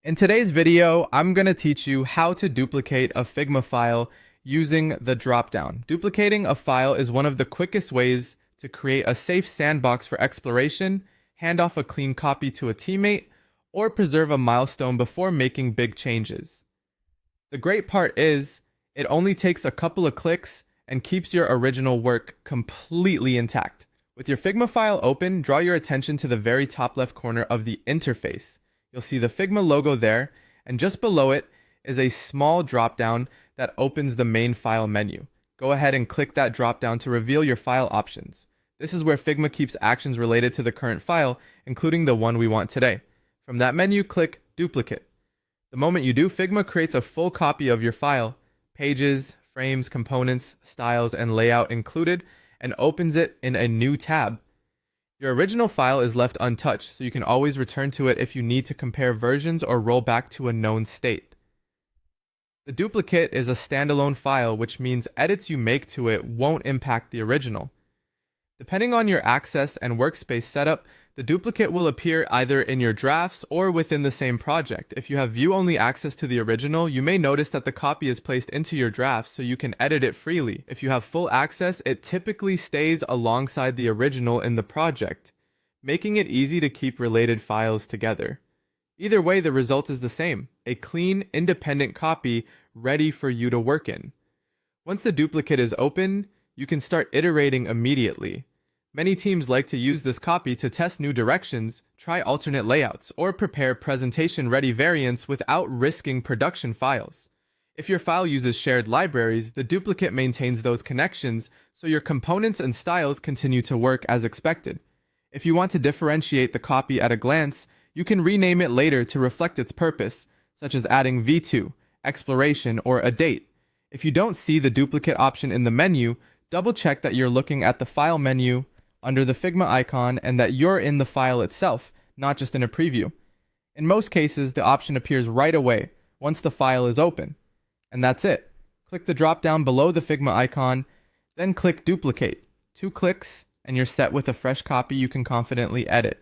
In today's video, I'm going to teach you how to duplicate a Figma file using the dropdown. Duplicating a file is one of the quickest ways to create a safe sandbox for exploration, hand off a clean copy to a teammate, or preserve a milestone before making big changes. The great part is, it only takes a couple of clicks and keeps your original work completely intact. With your Figma file open, draw your attention to the very top left corner of the interface. You'll see the Figma logo there, and just below it is a small dropdown that opens the main file menu. Go ahead and click that dropdown to reveal your file options. This is where Figma keeps actions related to the current file, including the one we want today. From that menu, click Duplicate. The moment you do, Figma creates a full copy of your file, pages, frames, components, styles, and layout included, and opens it in a new tab. Your original file is left untouched, so you can always return to it if you need to compare versions or roll back to a known state. The duplicate is a standalone file, which means edits you make to it won't impact the original. Depending on your access and workspace setup, the duplicate will appear either in your drafts or within the same project. If you have view-only access to the original, you may notice that the copy is placed into your drafts so you can edit it freely. If you have full access, it typically stays alongside the original in the project, making it easy to keep related files together. Either way, the result is the same: a clean, independent copy ready for you to work in. Once the duplicate is open, you can start iterating immediately. Many teams like to use this copy to test new directions, try alternate layouts, or prepare presentation-ready variants without risking production files. If your file uses shared libraries, the duplicate maintains those connections, so your components and styles continue to work as expected. If you want to differentiate the copy at a glance, you can rename it later to reflect its purpose, such as adding V2, exploration, or a date. If you don't see the duplicate option in the menu, double-check that you're looking at the File menu under the Figma icon and that you're in the file itself, not just in a preview. In most cases, the option appears right away once the file is open. And that's it. Click the drop-down below the Figma icon, then click Duplicate. 2 clicks, and you're set with a fresh copy you can confidently edit.